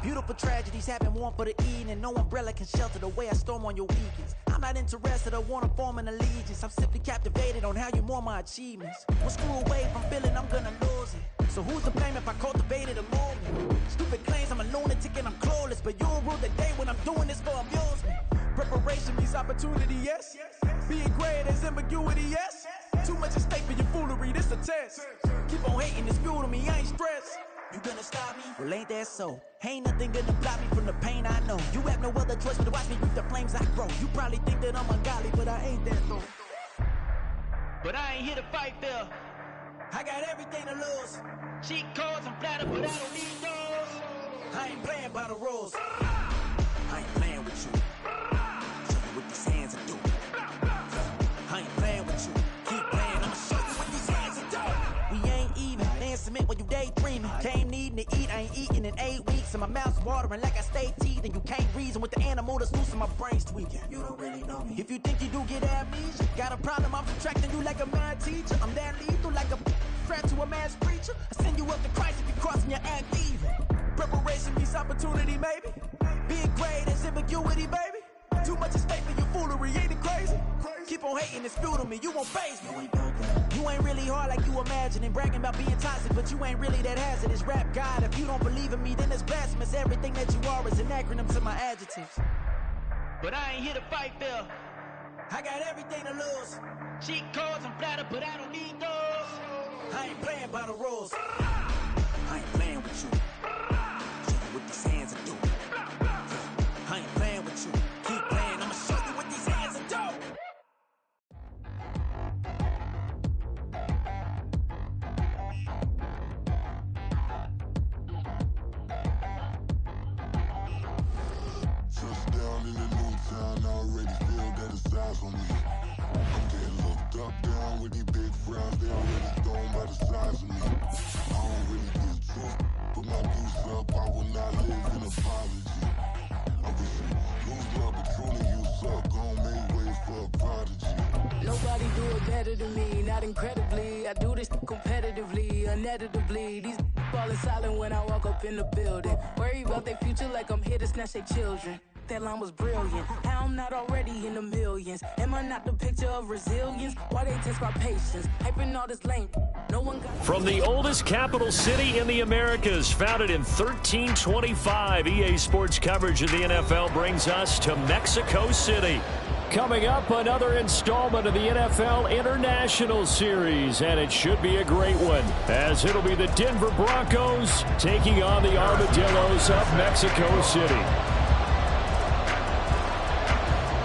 Beautiful tragedies happen, one for the evening. No umbrella can shelter the way I storm on your weekends. I'm not interested, I want to form an allegiance. I'm simply captivated on how you more my achievements. One screw away from feeling I'm gonna lose it. So who's to blame if I cultivated a movement? Stupid claims I'm a lunatic and I'm clueless, but you'll rule the day when I'm doing this for amusement. Preparation means opportunity, yes. Being great is ambiguity, yes. Too much at stake for your foolery, this a test. Keep on hating, it's fuel to me, I ain't stressed. You gonna stop me? Well, ain't that so? Ain't nothing gonna block me from the pain I know. You have no other choice but to watch me reap the flames I grow. You probably think that I'm ungodly, but I ain't that though. But I ain't here to fight fair. I got everything to lose. Cheat codes, I'm flattered, but I don't need those. I ain't playing by the rules. I ain't playing with you. Show you what these hands are doing. I ain't playing with you. Keep playing, I'ma show you what these hands are doing. We ain't even. Laying cement when you daydreaming. Came needing to eat, I ain't eating in 8 weeks. And my mouth's watering like I stay teeth. And you can't reason with the animal that's loose and my brain's tweaking. You don't really know me. If you think you do get amnesia, got a problem, I'm subtracting you like a mad teacher. I'm that lethal like a threat to a mass preacher. I send you up to Christ if you crossing your act even. Preparation means opportunity, maybe. Being great is ambiguity, baby. Too much at stake for your foolery, ain't it crazy? Keep on hating, it's fuel to me, you won't face me. You ain't really hard like you imagining. Bragging about being toxic, but you ain't really that hazardous. Rap God, if you don't believe in me, then it's blasphemous. Everything that you are is an acronym to my adjectives. But I ain't here to fight fair. I got everything to lose. Cheat codes, I'm flattered, but I don't need those. I ain't playing by the rules. I ain't playing with you. Show you what these hands are doing. I ain't playing with you. Keep playing, I'ma show you what these hands are doing. Touchdown in the new town, I already feel that it's eyes on me. I'm getting looked up, down with these big frowns, they already thrown by the size of me. I don't really get tough, put my goose up, I will not live in apology. I wish you lose love, but truly you suck, gon' make way for a prodigy. Nobody do it better than me, not incredibly. I do this competitively, uneditably. These falling silent when I walk up in the building. Worry about their future like I'm here to snatch their children. That line was brilliant. How I'm not already in the millions? Am I not the picture of resilience? Why they test my patience? Hyping all this lame. No one got. From the oldest capital city in the Americas, founded in 1325, EA Sports coverage of the NFL brings us to Mexico City. Coming up, another installment of the NFL International Series, and it should be a great one, as it'll be the Denver Broncos taking on the Armadillos of Mexico City.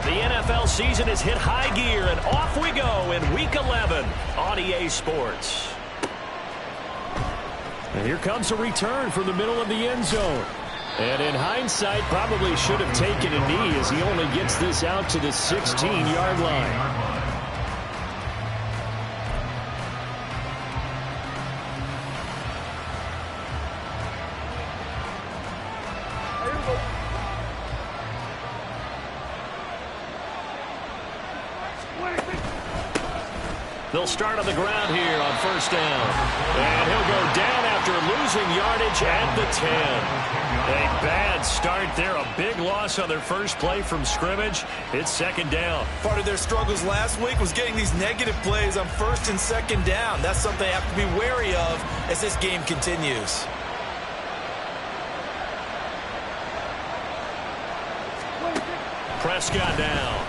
The NFL season has hit high gear, and off we go in Week 11 on EA Sports. And here comes a return from the middle of the end zone. And in hindsight, probably should have taken a knee as he only gets this out to the 16-yard line. They'll start on the ground here on first down. And he'll go down after losing yardage at the 10. A bad start there. A big loss on their first play from scrimmage. It's second down. Part of their struggles last week was getting these negative plays on first and second down. That's something they have to be wary of as this game continues. Prescott down.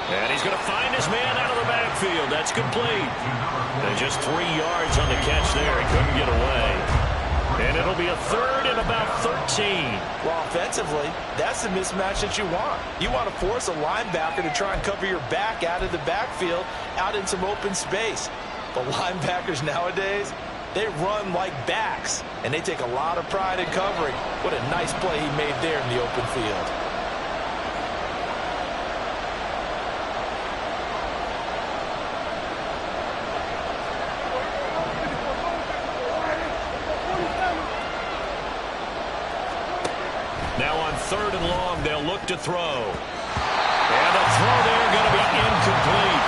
And he's going to find his man out of the backfield. That's complete. And just 3 yards on the catch there. He couldn't get away. And it'll be a third and about 13. Well, offensively, that's the mismatch that you want. You want to force a linebacker to try and cover your back out of the backfield, out in some open space. The linebackers nowadays, they run like backs, and they take a lot of pride in covering. What a nice play he made there in the open field. Now on third and long, they'll look to throw. And the throw there going to be incomplete.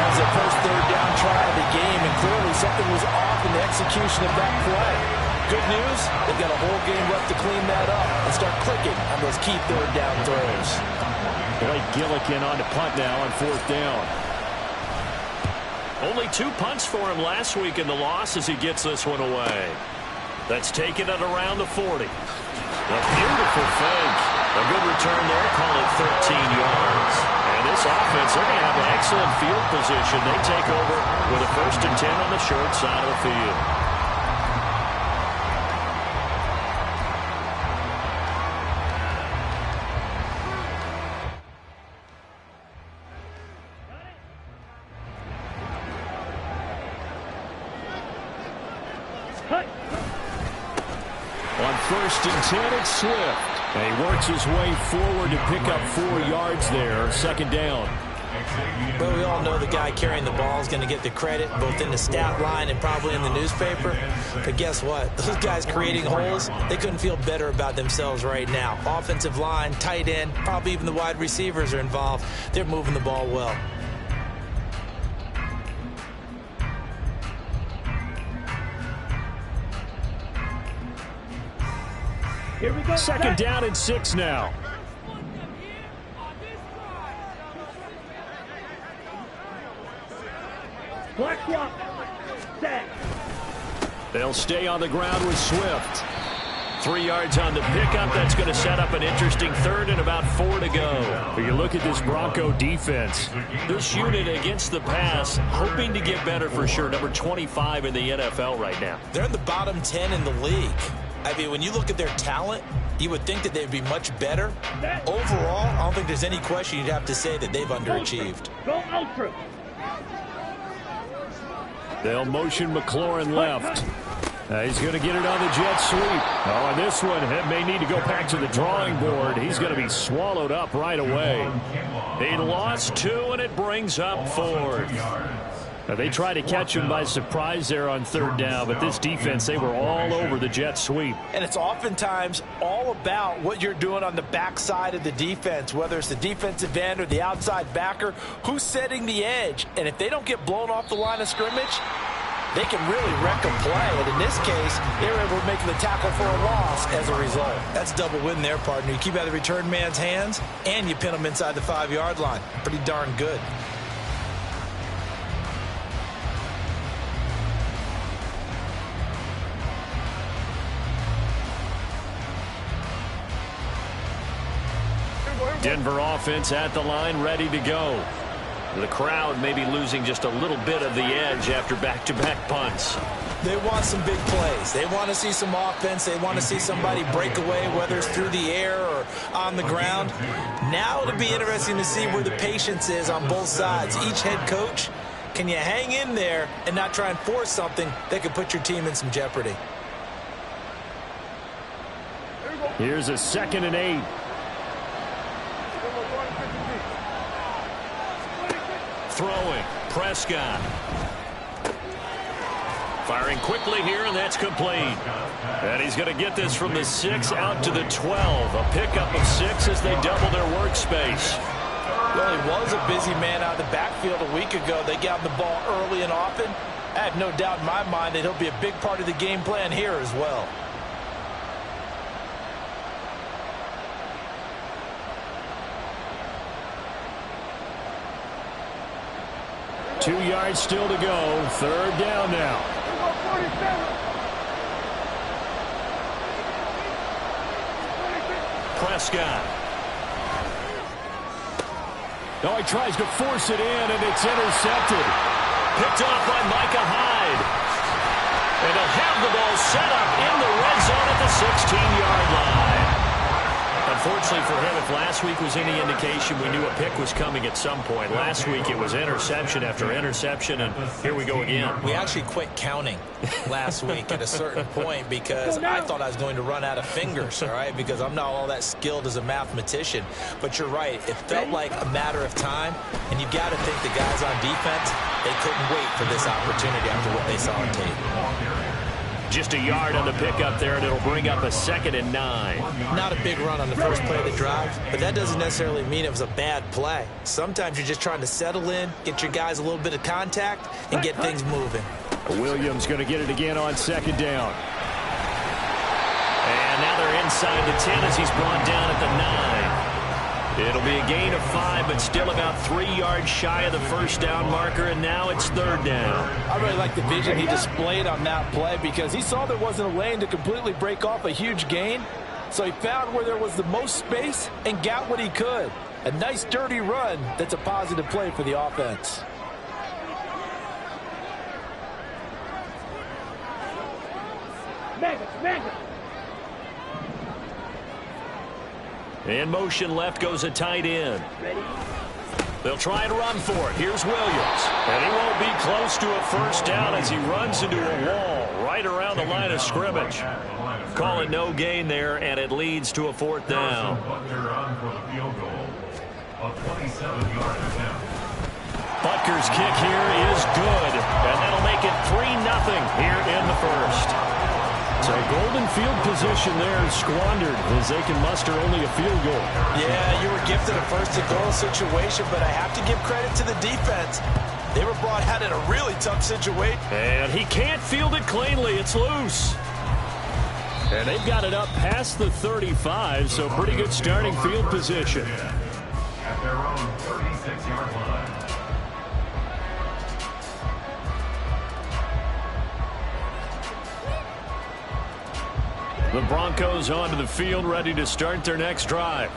That was the first third down try of the game, and clearly something was off in the execution of that play. Good news, they've got a whole game left to clean that up and start clicking on those key third down throws. Blake Gillikin on to punt now on 4th down. Only 2 punts for him last week in the loss as he gets this one away. That's taken it around the 40. A beautiful fake. A good return there, call it 13 yards. And this offense, they're going to have an excellent field position. They take over with a 1st and 10 on the short side of the field. On 1st and 10, it's Swift. And he works his way forward to pick up 4 yards there. 2nd down. Well, we all know the guy carrying the ball is going to get the credit, both in the stat line and probably in the newspaper. But guess what? Those guys creating holes, they couldn't feel better about themselves right now. Offensive line, tight end, probably even the wide receivers are involved. They're moving the ball well. Here we go. 2nd down and 6 now. They'll stay on the ground with Swift. 3 yards on the pickup. That's going to set up an interesting 3rd and about 4 to go. But you look at this Bronco defense. This unit against the pass, hoping to get better for sure. Number 25 in the NFL right now. They're in the bottom 10 in the league. I mean, when you look at their talent, you would think that they'd be much better. Overall, I don't think there's any question you'd have to say that they've underachieved. Go ultra. They'll motion McLaurin left. He's going to get it on the jet sweep. Oh, and this one may need to go back to the drawing board. He's going to be swallowed up right away. He lost 2, and it brings up 4th. Now, they try to catch him by surprise there on 3rd down, but this defense, they were all over the jet sweep. And it's oftentimes all about what you're doing on the backside of the defense, whether it's the defensive end or the outside backer, who's setting the edge. And if they don't get blown off the line of scrimmage, they can really wreck a play. And in this case, they were able to make the tackle for a loss as a result. That's double win there, partner. You keep out of the return man's hands, and you pin them inside the 5-yard line. Pretty darn good. Denver offense at the line, ready to go. The crowd may be losing just a little bit of the edge after back-to-back punts. They want some big plays. They want to see some offense. They want to see somebody break away, whether it's through the air or on the ground. Now it'll be interesting to see where the patience is on both sides. Each head coach, can you hang in there and not try and force something that could put your team in some jeopardy? Here's a 2nd and 8. Throwing, Prescott. Firing quickly here, and that's complete. And he's going to get this from the 6 out to the 12. A pickup of 6 as they double their workspace. Well, he was a busy man out of the backfield a week ago. They got the ball early and often. I have no doubt in my mind that he'll be a big part of the game plan here as well. Two yards still to go. 3rd down now. Prescott. Oh, he tries to force it in, and it's intercepted. Picked off by Micah Hyde. And they'll have the ball set up in the red zone at the 16-yard line. Unfortunately for him, if last week was any indication, we knew a pick was coming at some point. Last week it was interception after interception, and here we go again. We actually quit counting last week at a certain point because I thought I was going to run out of fingers, all right, because I'm not all that skilled as a mathematician. But you're right. It felt like a matter of time, and you've got to think the guys on defense, they couldn't wait for this opportunity after what they saw on tape. Just a yard on the pickup there, and it'll bring up a 2nd and 9. Not a big run on the first play of the drive, but that doesn't necessarily mean it was a bad play. Sometimes you're just trying to settle in, get your guys a little bit of contact, and get things moving. Williams going to get it again on 2nd down. inside the 10 as he's brought down at the 9. It'll be a gain of 5, but still about 3 yards shy of the first down marker, and now it's third down. I really like the vision he displayed on that play because he saw there wasn't a lane to completely break off a huge gain. So he found where there was the most space and got what he could. A nice dirty run that's a positive play for the offense. In motion left goes a tight end. They'll try and run for it. Here's Williams. And he won't be close to a first down as he runs into a wall right around the line of scrimmage. Call it no gain there, and it leads to a fourth down. Butker's kick here is good, and that'll make it 3-0 here in the first. So golden field position there squandered as they can muster only a field goal. Yeah, you were gifted a first-and-goal situation, but I have to give credit to the defense. They were brought out in a really tough situation. And he can't field it cleanly. It's loose. And they've got it up past the 35, so pretty good starting field position. At their own 36-yard line. The Broncos onto the field, ready to start their next drive.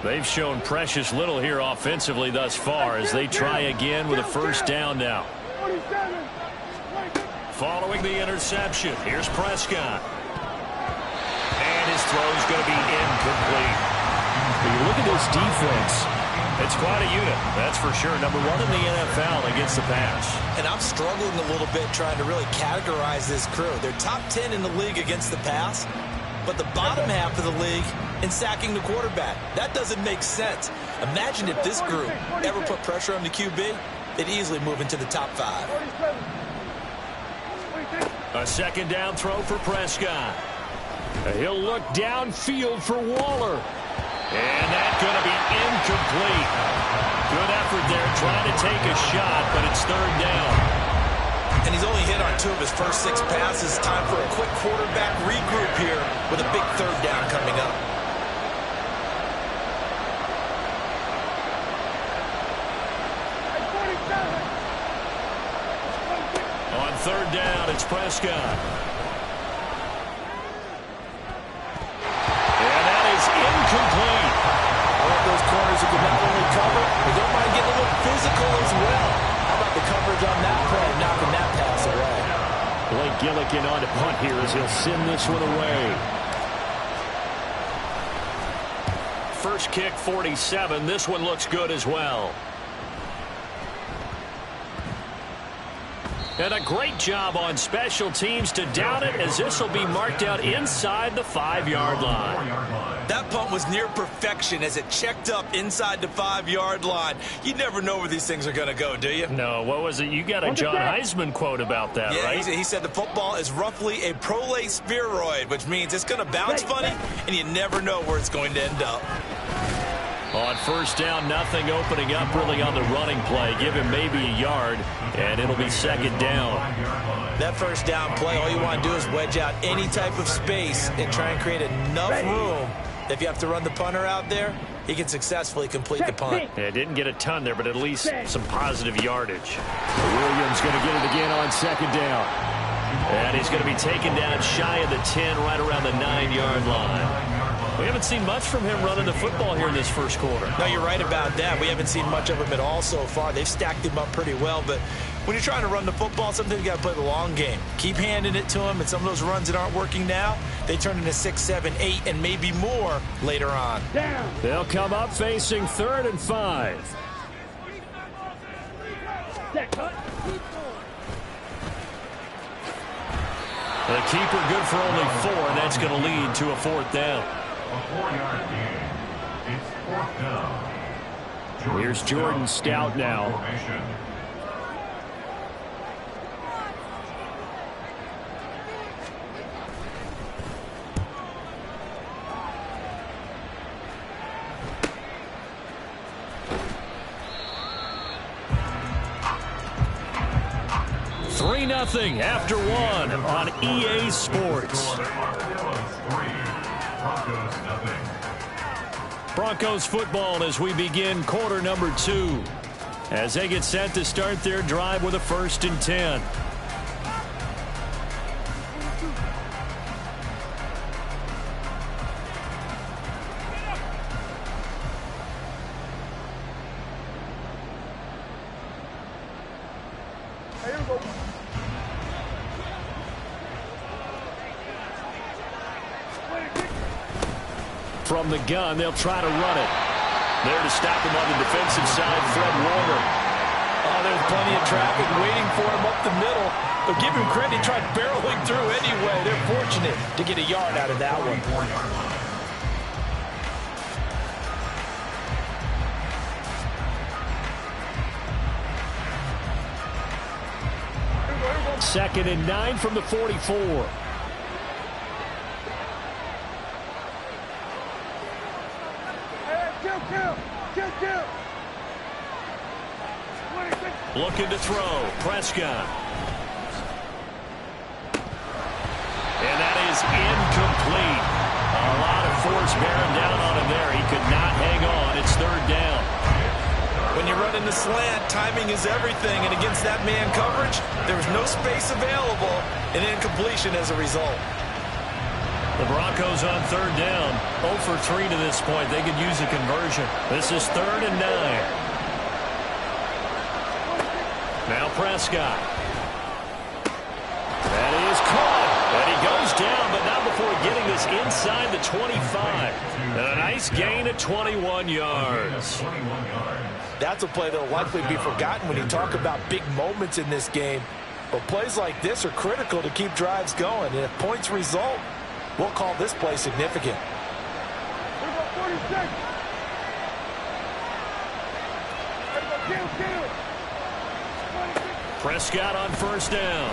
They've shown precious little here offensively thus far as they try again with a first down now. Following the interception, here's Prescott. And his throw's going to be incomplete. When you look at this defense, it's quite a unit, that's for sure. Number 1 in the NFL against the pass. And I'm struggling a little bit trying to really categorize this crew. They're top 10 in the league against the pass, but the bottom half of the league in sacking the quarterback. That doesn't make sense. Imagine if this group ever put pressure on the QB, they'd easily move into the top 5. A second down throw for Prescott. He'll look downfield for Waller. And that's going to be incomplete. Good effort there trying to take a shot, but it's third down. And he's only hit on 2 of his first 6 passes. Time for a quick quarterback regroup here with a big third down coming up. On third down, it's Prescott. And that is incomplete. I love those corners who can not only cover, but don't mind getting a little physical as well. How about the coverage on that play, knocking that pass away? Blake Gillikin on to punt here as he'll send this one away. First kick, 47. This one looks good as well. And a great job on special teams to down it as this will be marked out inside the 5-yard line. That punt was near perfection as it checked up inside the 5-yard line. You never know where these things are going to go, do you? No, what was it? You got a John Heisman quote about that, yeah, right? He said the football is roughly a prolate spheroid, which means it's going to bounce funny, and you never know where it's going to end up. On first down, nothing opening up really on the running play. Give him maybe a yard, and it'll be second down. That first down play, all you want to do is wedge out any type of space and try and create enough room that if you have to run the punter out there, he can successfully complete the punt. Yeah, didn't get a ton there, but at least some positive yardage. Williams going to get it again on second down. And he's going to be taken down shy of the 10, right around the 9-yard line. We haven't seen much from him running the football here in this first quarter. No, you're right about that. We haven't seen much of him at all so far. They've stacked him up pretty well, but when you're trying to run the football, sometimes you got to play the long game. Keep handing it to him, and some of those runs that aren't working now, they turn into 6, 7, 8, and maybe more later on. They'll come up facing 3rd and 5. The keeper good for only 4, and that's going to lead to a fourth down. A 4-yard gain. It's fourth down. Here's Jordan Stout now. Formation. Nothing after 1 on EA Sports. Broncos Broncos football as we begin quarter number 2. As they get set to start their drive with a 1st and 10. From the gun, they'll try to run it. There to stop him on the defensive side, Fred Warner. Oh, there's plenty of traffic waiting for him up the middle. But give him credit, he tried barreling through anyway. They're fortunate to get a yard out of that one. 2nd and 9 from the 44. Looking to throw. Prescott. And that is incomplete. A lot of force bearing down on him there. He could not hang on. It's 3rd down. When you run in the slant, timing is everything. And against that man coverage, there was no space available. An incompletion as a result. The Broncos on 3rd down. 0 for 3 to this point. They could use a conversion. This is 3rd and 9. Now Prescott. That is caught. And he goes down, but not before getting this inside the 25. And a nice gain of 21 yards. That's a play that will likely be forgotten when you talk about big moments in this game. But plays like this are critical to keep drives going. And if points result, we'll call this play significant. Prescott on 1st down.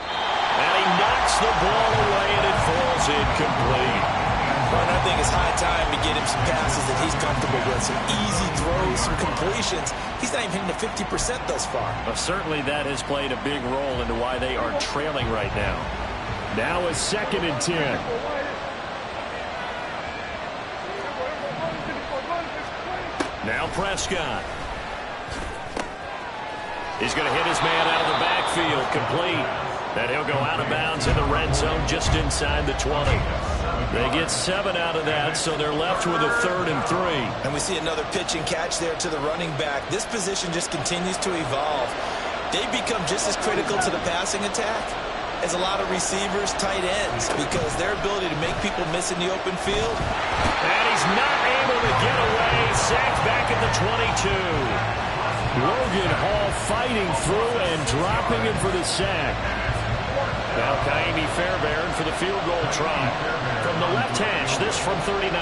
And he knocks the ball away, and it falls incomplete. Well, I think it's high time to get him some passes that he's comfortable with. Some easy throws, some completions. He's not even hitting the 50% thus far. Well, certainly that has played a big role into why they are trailing right now. Now a 2nd and 10. Now Prescott. He's going to hit his man out of the backfield, complete. And he'll go out of bounds in the red zone just inside the 20. They get 7 out of that, so they're left with a 3rd and 3. And we see another pitch and catch there to the running back. This position just continues to evolve. They become just as critical to the passing attack as a lot of receivers, tight ends, because their ability to make people miss in the open field. And he's not able to get away. Sacked back at the 22. Logan Hall fighting through and dropping him for the sack. Now Kaimi Fairbairn for the field goal try. From the left hash, this from 39.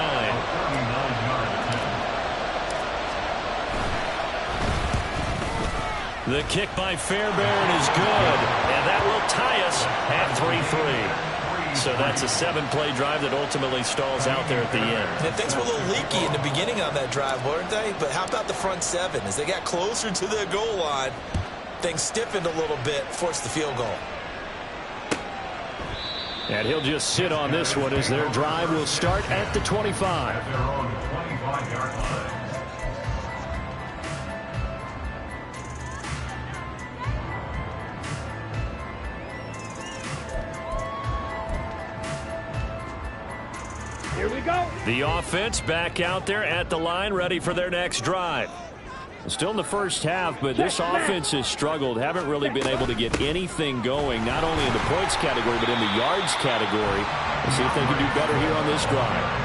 The kick by Fairbairn is good, and that will tie us at 3-3. So that's a 7-play drive that ultimately stalls out there at the end. And things were a little leaky in the beginning on that drive, weren't they? But how about the front 7? As they got closer to the goal line, things stiffened a little bit, forced the field goal. And he'll just sit on this one as their drive will start at the 25. Here we go. The offense back out there at the line, ready for their next drive. Still in the first half, but this offense has struggled. Haven't really been able to get anything going, not only in the points category, but in the yards category. Let's see if they can do better here on this drive.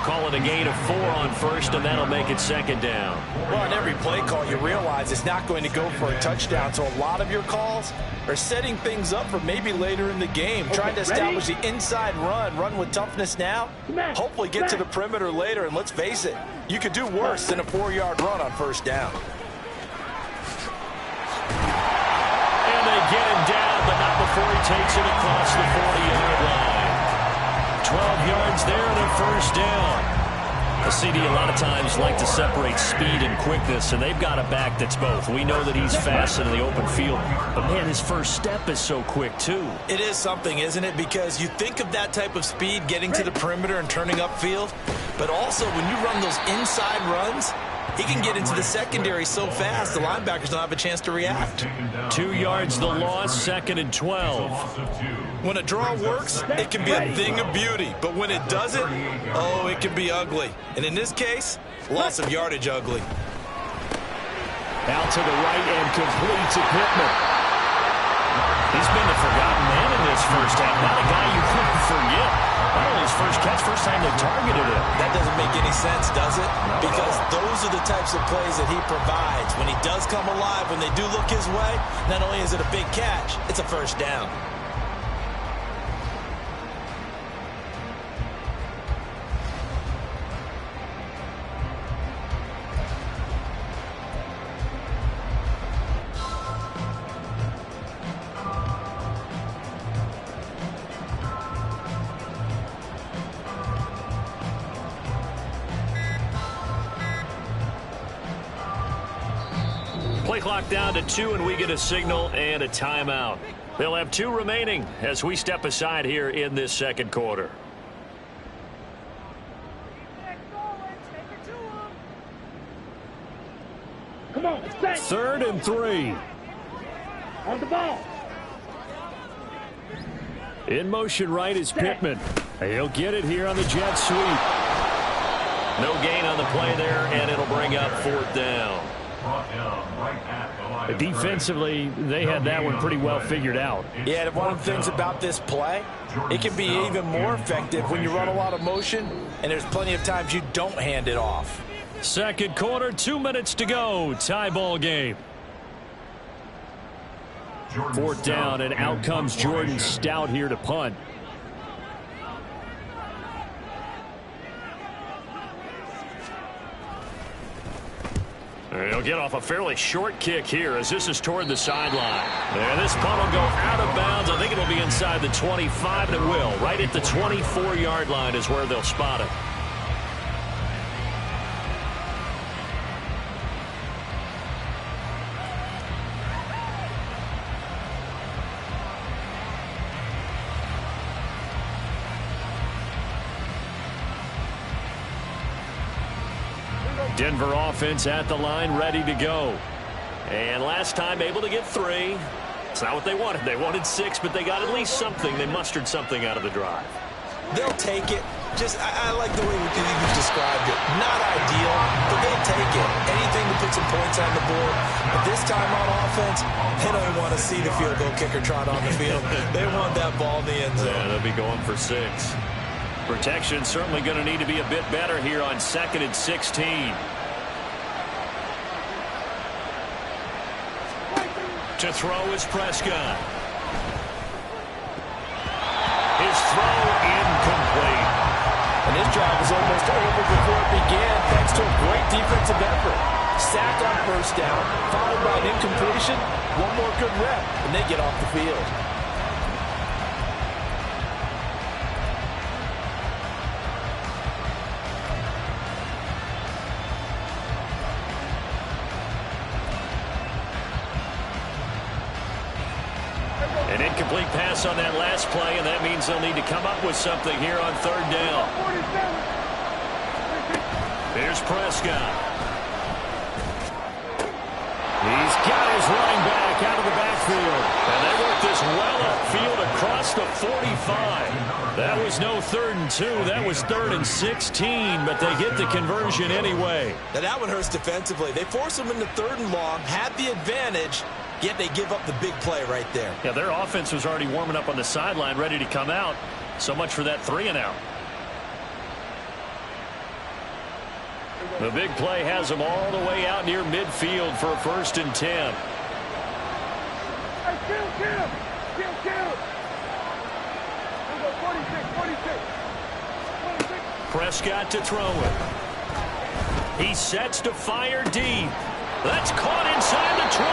Call it a gain of 4 on 1st, and that'll make it 2nd down. Well, on every play call, you realize it's not going to go for a touchdown. So a lot of your calls are setting things up for maybe later in the game, trying to establish the inside run with toughness now, hopefully get to the perimeter later. And let's face it, you could do worse than a 4-yard run on 1st down. And they get him down, but not before he takes it across the 40-yard line. 12 yards there and a 1st down. A CD a lot of times like to separate speed and quickness, and they've got a back that's both. We know that he's fast in the open field, but man, his first step is so quick too. It is something, isn't it? Because you think of that type of speed getting to the perimeter and turning upfield, but also when you run those inside runs, he can get into the secondary so fast the linebackers don't have a chance to react. 2 yards the loss, 2nd and 12. When a draw works, it can be a thing of beauty. But when it doesn't, oh, it can be ugly. And in this case, loss of yardage ugly. Out to the right and complete to Pittman. He's been the forgotten man in this first half. Not a guy you couldn't forget. Not only his first catch, first time they targeted him. That doesn't make any sense, does it? Because those are the types of plays that he provides. When he does come alive, when they do look his way, not only is it a big catch, it's a first down. Play clock down to 2, and we get a signal and a timeout. They'll have 2 remaining as we step aside here in this second quarter. Come on, set. 3rd and 3. On the ball. In motion right is Pittman. He'll get it here on the jet sweep. No gain on the play there, and it'll bring up 4th down. Defensively, they had that one pretty well figured out. Yeah, one of the things about this play, it can be even more effective when you run a lot of motion, and there's plenty of times you don't hand it off. Second quarter, 2 minutes to go. Tie ball game. 4th down, and out comes Jordan Stout here to punt. He'll get off a fairly short kick here as this is toward the sideline. And this punt will go out of bounds. I think it'll be inside the 25, and it will. Right at the 24-yard line is where they'll spot it. Denver offense at the line, ready to go. And last time able to get 3. It's not what they wanted. They wanted 6, but they got at least something. They mustered something out of the drive. They'll take it. I like the way you've described it. Not ideal, but they'll take it. Anything to put some points on the board. But this time on offense, they don't even want to see the field goal kicker trot on the field. They want that ball in the end zone. Yeah, they'll be going for 6. Protection certainly going to need to be a bit better here on 2nd and 16. To throw is Prescott. His throw incomplete. And this drive was almost over before it began thanks to a great defensive effort. Sack on first down, followed by an incompletion. One more good rep, and they get off the field. An incomplete pass on that last play, and that means they'll need to come up with something here on 3rd down. Here's Prescott. He's got his running back out of the backfield. And they work this well upfield across the 45. That was no 3rd and 2. That was 3rd and 16, but they get the conversion anyway. Now that one hurts defensively. They force them into 3rd and long, had the advantage, yet they give up the big play right there. Yeah, their offense was already warming up on the sideline, ready to come out. So much for that 3 and out. The big play has them all the way out near midfield for a 1st and 10. Prescott to throw it. He sets to fire deep. That's caught inside the 20.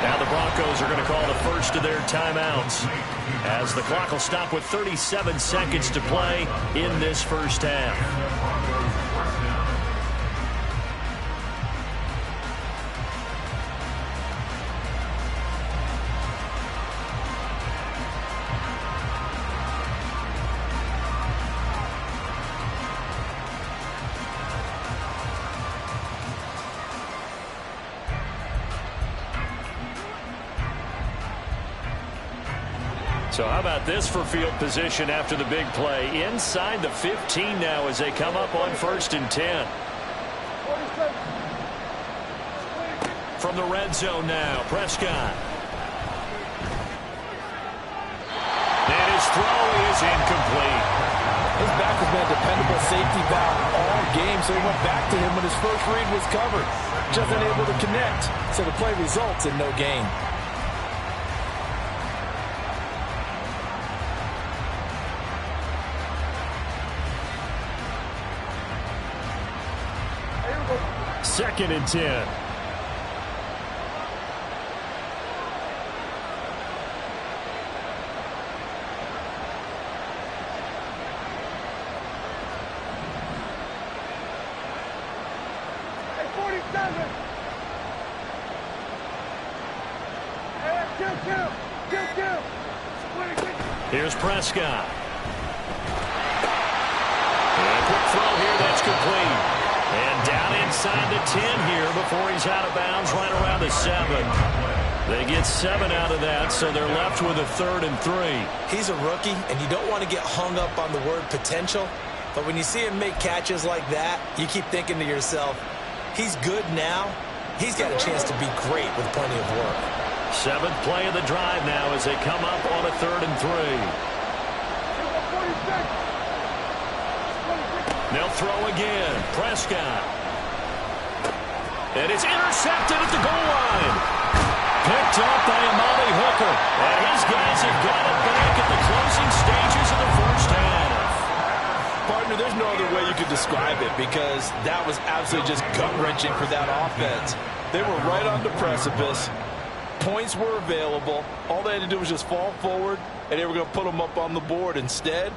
Now the Broncos are going to call the first of their timeouts as the clock will stop with 37 seconds to play in this first half. So how about this for field position after the big play? Inside the 15 now as they come up on 1st and 10. From the red zone now, Prescott. And his throw is incomplete. His back has been a dependable safety valve all game, so he went back to him when his first read was covered. Just unable to connect, so the play results in no gain. Second and 10. Here's Prescott. And a quick throw here that's complete. And down inside the 10 here before he's out of bounds right around the 7. They get 7 out of that, so they're left with a 3rd and 3. He's a rookie, and you don't want to get hung up on the word potential. But when you see him make catches like that, you keep thinking to yourself, he's good now. He's got a chance to be great with plenty of work. 7th play of the drive now as they come up on a 3rd and 3. They'll throw again. Prescott. And it's intercepted at the goal line. Picked up by Amari Hooker. And his guys have got it back at the closing stages of the first half. Partner, there's no other way you could describe it because that was absolutely just gut-wrenching for that offense. They were right on the precipice. Points were available. All they had to do was just fall forward, and they were going to put them up on the board. Instead,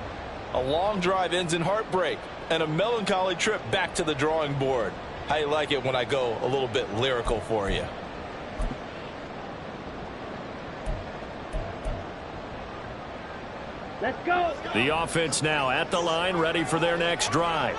a long drive ends in heartbreak and a melancholy trip back to the drawing board. How you like it when I go a little bit lyrical for you? Let's go. The offense now at the line, ready for their next drive.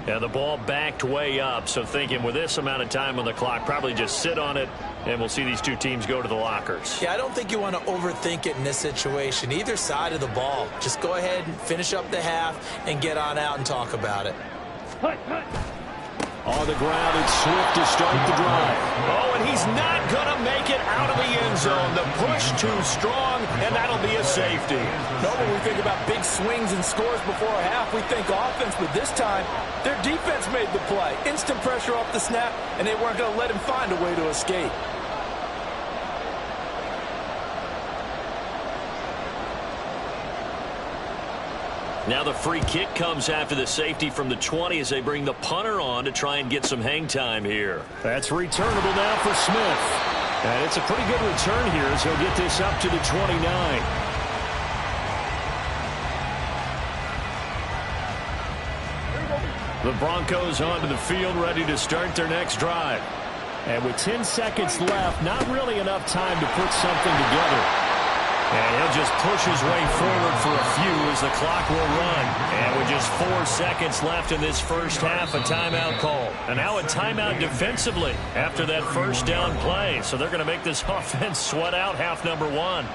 And the ball backed way up, so thinking with this amount of time on the clock, probably just sit on it, and we'll see these two teams go to the lockers. Yeah, I don't think you want to overthink it in this situation. Either side of the ball. Just go ahead and finish up the half and get on out and talk about it. On the ground, it's Swift to start the drive. Oh, and he's not going to make it out of the end zone. The push too strong, and that'll be a safety. Normally we think about big swings and scores before a half. We think offense, but this time their defense made the play. Instant pressure off the snap, and they weren't going to let him find a way to escape. Now the free kick comes after the safety from the 20 as they bring the punter on to try and get some hang time here. That's returnable now for Smith. And it's a pretty good return here as he'll get this up to the 29. The Broncos onto the field ready to start their next drive. And with 10 seconds left, not really enough time to put something together. And he'll just push his way forward for a few as the clock will run. And with just 4 seconds left in this first half, a timeout call. And now a timeout defensively after that first down play. So they're going to make this offense sweat out half number 1.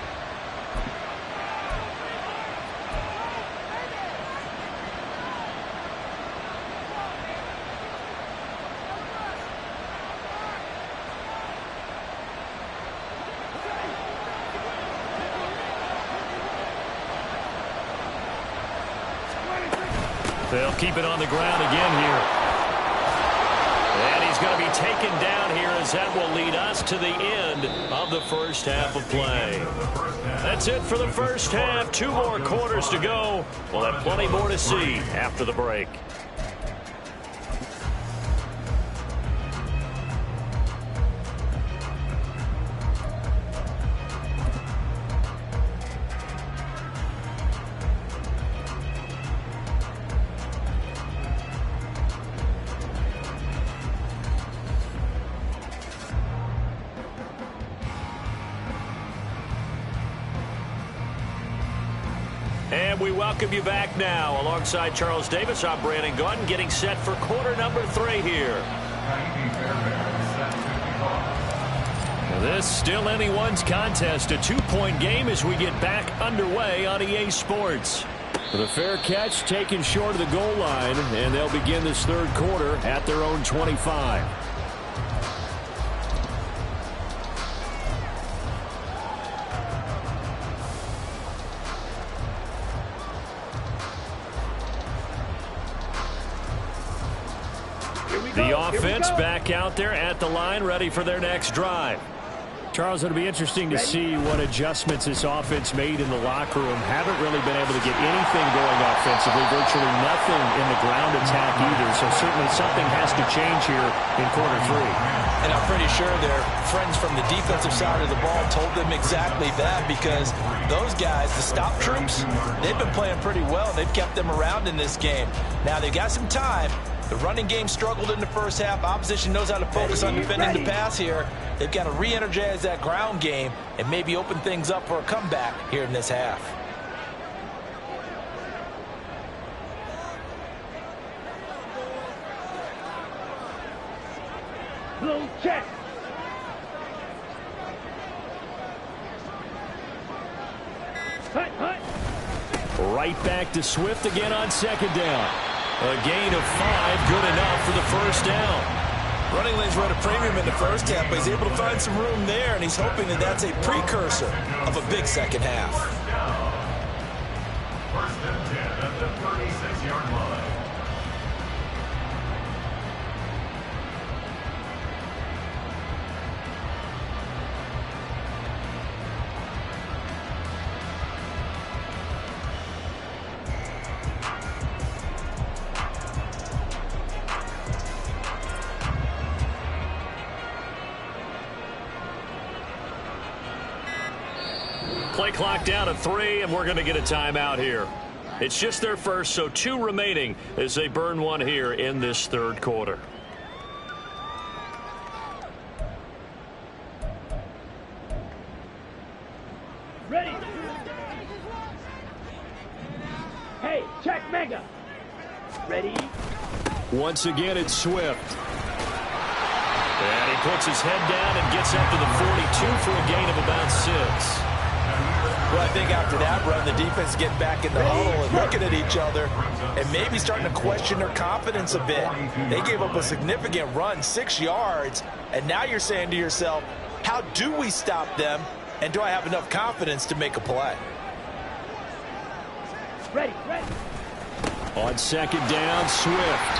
They'll keep it on the ground again here. And he's going to be taken down here as that will lead us to the end of the first half of play. That's it for the first half. 2 more quarters to go. We'll have plenty more to see after the break. And we welcome you back now. Alongside Charles Davis, I'm Brandon Gaudin, getting set for quarter number 3 here. This still anyone's contest, a 2-point game as we get back underway on EA Sports. The fair catch taken short of the goal line, and they'll begin this third quarter at their own 25. The offense back out there at the line, ready for their next drive. Charles, it'll be interesting to see what adjustments this offense made in the locker room. Haven't really been able to get anything going offensively, virtually nothing in the ground attack either. So certainly something has to change here in quarter 3. And I'm pretty sure their friends from the defensive side of the ball told them exactly that, because those guys, the stop troops, they've been playing pretty well. They've kept them around in this game. Now they've got some time. The running game struggled in the first half. Opposition knows how to focus on defending the pass here. They've got to re-energize that ground game and maybe open things up for a comeback here in this half. Blue check. Hut, hut. Right back to Swift again on second down. A gain of 5, good enough for the first down. Running lanes were at a premium in the first half, but he's able to find some room there, and he's hoping that that's a precursor of a big second half. First and 10 at the 36-yard line. Play clock down at 3, and we're going to get a timeout here. It's just their first, so 2 remaining as they burn one here in this third quarter. Ready. Hey, check mega. Ready. Once again, it's Swift. And he puts his head down and gets up to the 42 for a gain of about 6. Well, I think after that run, the defense getting back in the huddle and looking at each other and maybe starting to question their confidence a bit. They gave up a significant run, 6 yards, and now you're saying to yourself, how do we stop them, and do I have enough confidence to make a play? Ready, ready. On second down, Swift.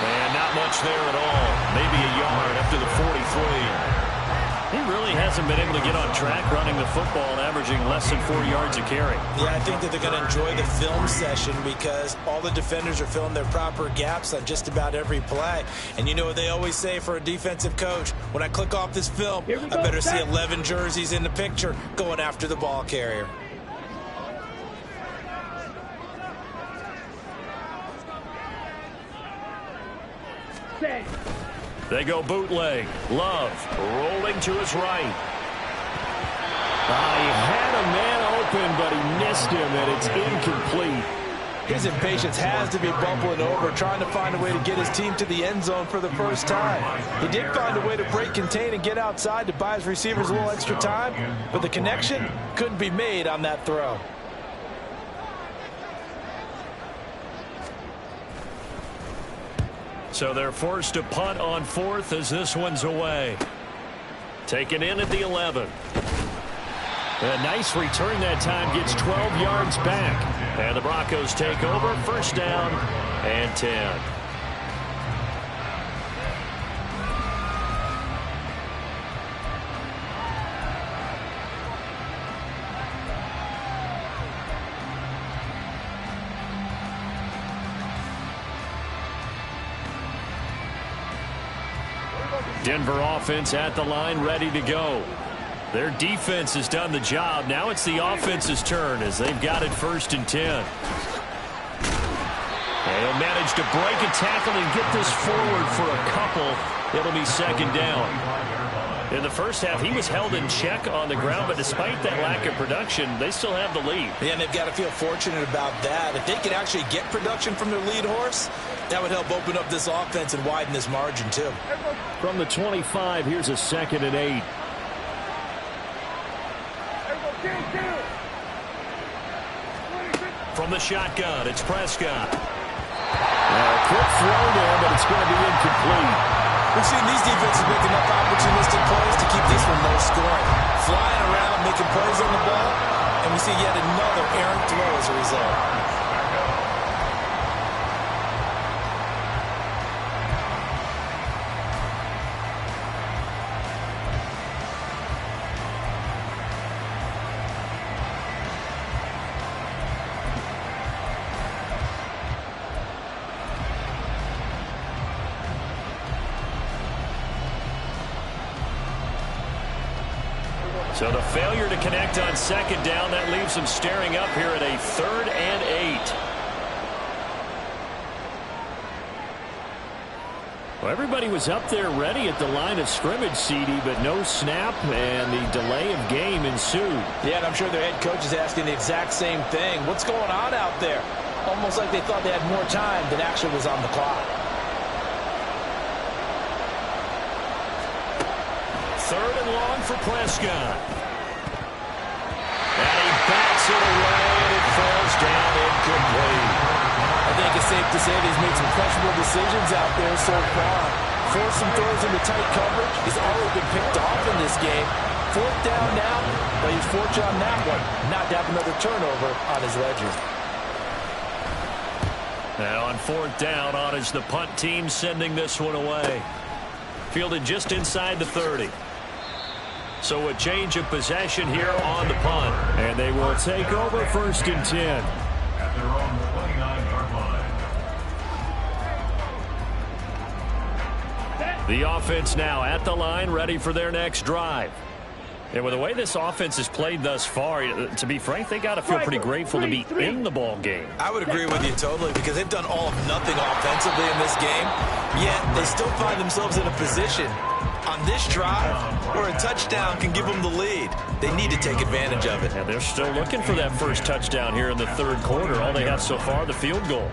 And not much there at all. Maybe a yard up to the 43. He really hasn't been able to get on track running the football and averaging less than 4 yards a carry. Yeah, I think that they're going to enjoy the film session because all the defenders are filling their proper gaps on just about every play. And you know what they always say for a defensive coach? When I click off this film, I better see 11 jerseys in the picture going after the ball carrier. Set. They go bootleg. Love rolling to his right. He had a man open, but he missed him, and it's incomplete. His impatience has to be bubbling over, trying to find a way to get his team to the end zone for the first time. He did find a way to break contain and get outside to buy his receivers a little extra time, but the connection couldn't be made on that throw. So they're forced to punt on 4th as this one's away. Taken in at the 11. A nice return that time, gets 12 yards back. And the Broncos take over, first down and 10. Denver offense at the line, ready to go. Their defense has done the job. Now it's the offense's turn as they've got it first and 10. And he'll manage to break a tackle and get this forward for a couple. It'll be second down. In the first half, he was held in check on the ground, but despite that lack of production, they still have the lead. Yeah, and they've got to feel fortunate about that. If they can actually get production from their lead horse, that would help open up this offense and widen this margin, too. From the 25, here's a 2nd and 8. From the shotgun, it's Prescott. Quick throw there, but it's going to be incomplete. We've seen these defenses make enough opportunistic plays to keep this one low scoring. Flying around, making plays on the ball, and we see yet another errant throw as a result. So the failure to connect on second down, that leaves them staring up here at a 3rd and 8. Well, everybody was up there ready at the line of scrimmage, CD, but no snap, and the delay of game ensued. Yeah, and I'm sure their head coach is asking the exact same thing. What's going on out there? Almost like they thought they had more time than actually was on the clock. 3rd and long for Prescott. And he backs it away, and it falls down incomplete. I think it's safe to say that he's made some questionable decisions out there so far. Forced some throws into tight coverage. He's already been picked off in this game. 4th down now, but he's fortunate on that one. Not to have another turnover on his ledger. Now on 4th down, on is the punt team sending this one away. Fielded just inside the 30. So a change of possession here on the punt. And they will take over 1st and 10. At their own 29-yard line. The offense now at the line, ready for their next drive. And with the way this offense has played thus far, to be frank, they got to feel pretty grateful to be in the ball game. I would agree with you totally, because they've done all of nothing offensively in this game, yet they still find themselves in a position on this drive where a touchdown can give them the lead. They need to take advantage of it. And they're still looking for that first touchdown here in the 3rd quarter. All they have so far, the field goal.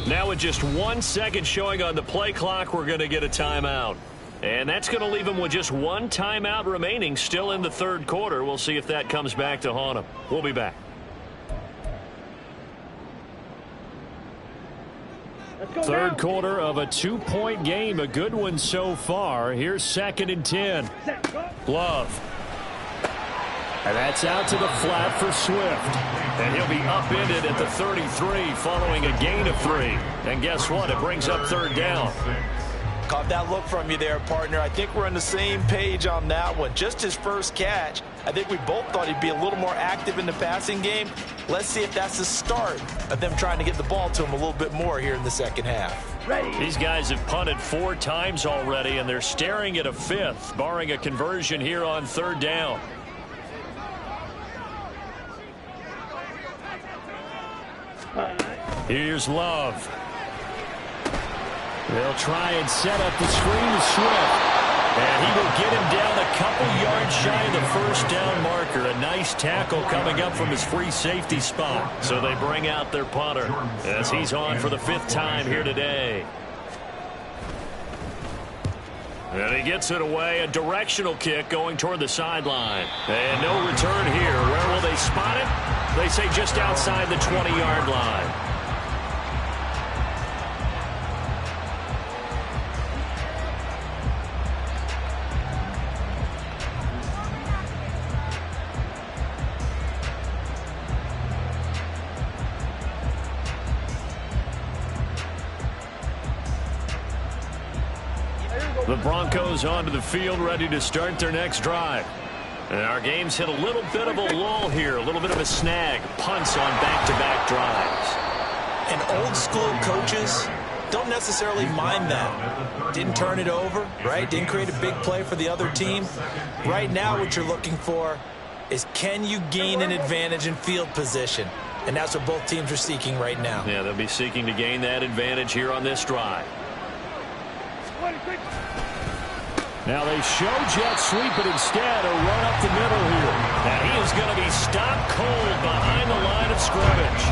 Now with just 1 second showing on the play clock, we're going to get a timeout. And that's going to leave them with just 1 timeout remaining still in the 3rd quarter. We'll see if that comes back to haunt them. We'll be back. Third quarter of a 2-point game. A good one so far. Here's 2nd and 10. Glove. And that's out to the flat for Swift. And he'll be upended at the 33 following a gain of 3. And guess what? It brings up 3rd down. Caught that look from you there, partner. I think we're on the same page on that one. Just his first catch. I think we both thought he'd be a little more active in the passing game. Let's see if that's the start of them trying to get the ball to him a little bit more here in the second half. Ready. These guys have punted 4 times already, and they're staring at a 5th, barring a conversion here on 3rd down. Here's Love. They'll try and set up the screen to Swift. And he will get him down a couple yards shy of the first down marker. A nice tackle coming up from his free safety spot. So they bring out their punter as he's on for the 5th time here today. And he gets it away. A directional kick going toward the sideline. And no return here. Where will they spot it? They say just outside the 20-yard line. The Broncos onto the field, ready to start their next drive. And our game's hit a little bit of a lull here, a little bit of a snag. Punts on back-to-back drives. And old school coaches don't necessarily mind that. Didn't turn it over, right? Didn't create a big play for the other team. Right now what you're looking for is can you gain an advantage in field position? And that's what both teams are seeking right now. Yeah, they'll be seeking to gain that advantage here on this drive. Now they show jet sweep, but instead a run up the middle here. Now he is going to be stopped cold behind the line of scrimmage.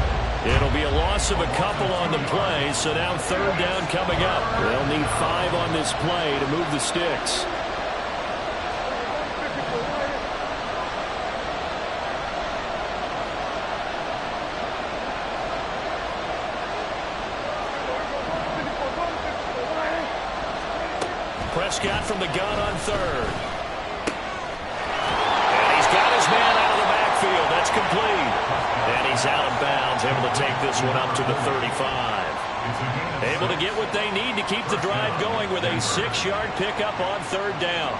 It'll be a loss of a couple on the play, so now third down coming up. They'll need 5 on this play to move the sticks. Prescott from the gun on third. And he's got his man out of the backfield. That's complete. And he's out of bounds, able to take this one up to the 35. Able to get what they need to keep the drive going with a 6-yard pickup on third down.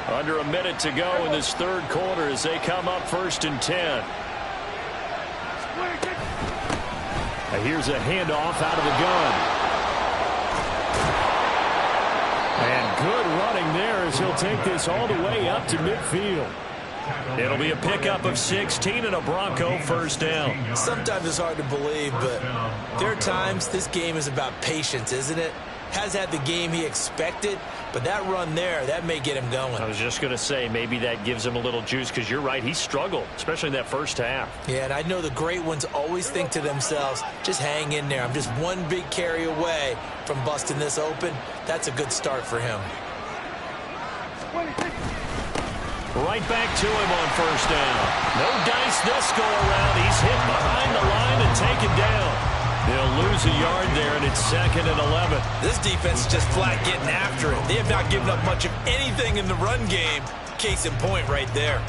Under a minute to go in this third quarter as they come up 1st and 10. Here's a handoff out of the gun. And good running there as he'll take this all the way up to midfield. It'll be a pickup of 16 and a Bronco first down. Sometimes it's hard to believe, but there are times this game is about patience, isn't it? Has had the game he expected, but that run there, that may get him going. I was just going to say, maybe that gives him a little juice, because you're right, he struggled, especially in that first half. Yeah, and I know the great ones always think to themselves, just hang in there. I'm just one big carry away from busting this open. That's a good start for him. Right back to him on first down. No dice this go around. He's hit behind the line and taken down. They'll lose a yard there, and it's 2nd and 11. This defense is just flat getting after it. They have not given up much of anything in the run game. Case in point right there.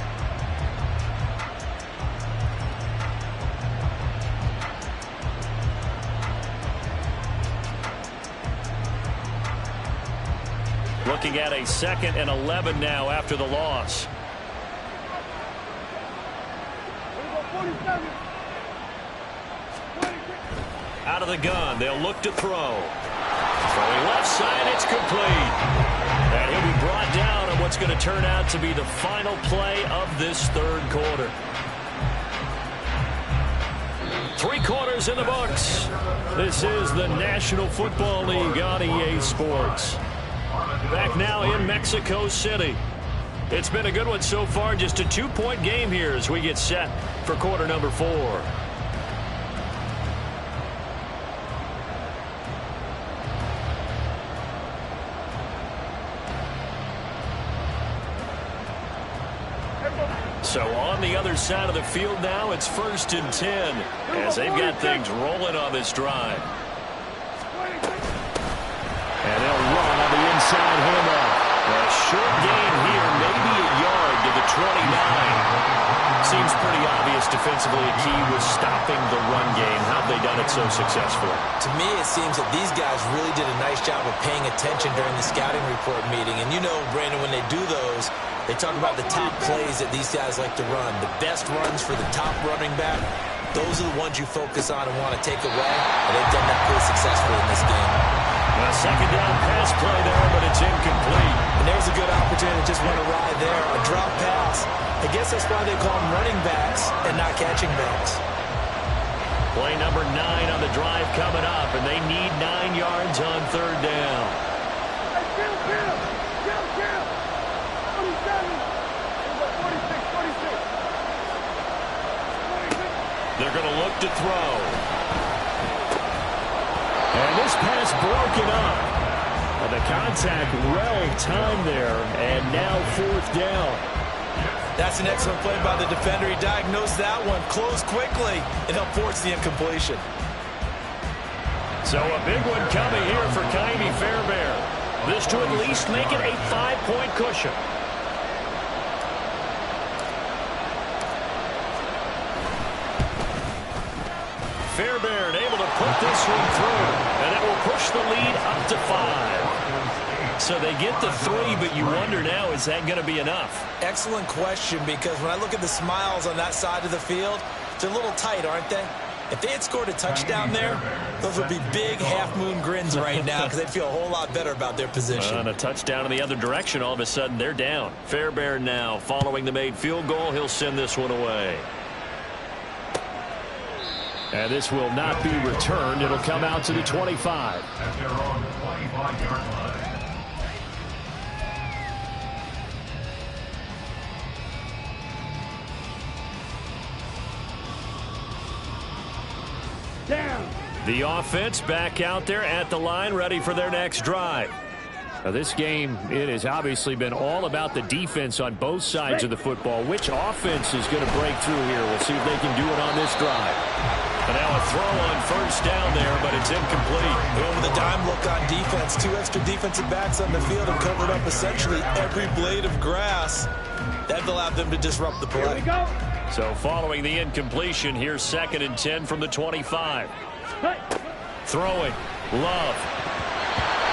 Looking at a 2nd and 11 now after the loss. Out of the gun, they'll look to throw. Throwing left side, it's complete. And he'll be brought down on what's going to turn out to be the final play of this third quarter. 3 quarters in the books. This is the National Football League on EA Sports. Back now in Mexico City. It's been a good one so far. Just a 2-point game here as we get set for quarter number 4. So on the other side of the field now, it's 1st and 10 as they've got things rolling on this drive. And they'll run on the inside handoff. A short gain here, maybe a yard to the 29. Seems pretty obvious defensively a key was stopping the run game. How have they done it so successfully? To me, it seems that these guys really did a nice job of paying attention during the scouting report meeting. And you know, Brandon, when they do those, they talk about the top plays that these guys like to run. The best runs for the top running back, those are the ones you focus on and want to take away. And they've done that pretty successfully in this game. A 2nd down pass play there, but it's incomplete. And there's a good opportunity to just run a ride there. A drop pass. I guess that's why they call them running backs and not catching backs. Play number 9 on the drive coming up, and they need 9 yards on third down. They're going to look to throw. And this pass broken up. Well, the contact well timed there, and now 4th down. That's an excellent play by the defender. He diagnosed that one, closed quickly, and helped force the incompletion. So a big one coming here for Kaimi Fairbairn. This to at least make it a 5-point cushion. Fairbairn able to put this one through, and it will push the lead up to 5. So they get the 3, but you wonder now, is that going to be enough? Excellent question, because when I look at the smiles on that side of the field, they're a little tight, aren't they? If they had scored a touchdown there, those would be big half-moon grins right now because they'd feel a whole lot better about their position. On a touchdown in the other direction, all of a sudden they're down. Fairbairn now following the made field goal. He'll send this one away. And this will not be returned. It'll come out to the 25. At their own 25-yard line. Down. The offense back out there at the line, ready for their next drive. Now this game, it has obviously been all about the defense on both sides of the football. Which offense is going to break through here? We'll see if they can do it on this drive. And now a throw on first down there, but it's incomplete. Going with a dime look on defense. 2 extra defensive backs on the field and covered up essentially every blade of grass. That allowed them to disrupt the play. Here we go. So following the incompletion, here's 2nd and 10 from the 25. Hey. Throwing. Love.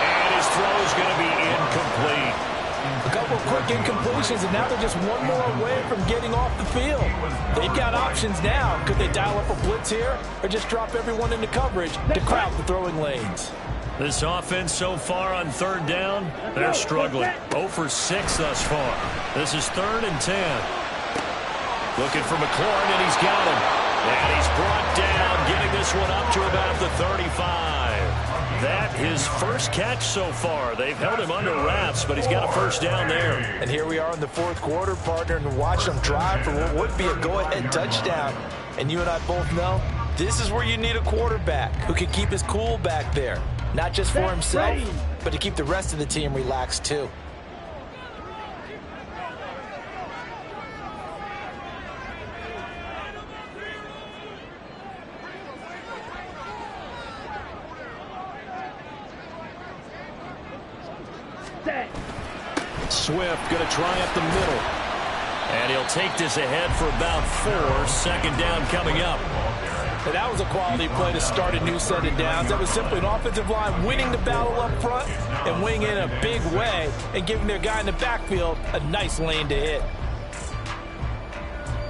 And his throw is going to be incomplete. A couple of quick incompletions, and now they're just one more away from getting off the field. They've got options now. Could they dial up a blitz here or just drop everyone into coverage to crowd the throwing lanes? This offense so far on 3rd down, they're struggling. 0 for 6 thus far. This is 3rd and 10. Looking for McLaurin, and he's got him. And he's brought down, getting this one up to about the 35. That his first catch so far. They've held him under wraps, but he's got a first down there. And here we are in the 4th quarter, partner, and watch them drive for what would be a go-ahead touchdown. And you and I both know this is where you need a quarterback who can keep his cool back there. Not just for himself, but to keep the rest of the team relaxed too. Swift going to try up the middle. And he'll take this ahead for about 4. 2nd down coming up. And that was a quality play to start a new set of downs. That was simply an offensive line winning the battle up front and winning in a big way and giving their guy in the backfield a nice lane to hit.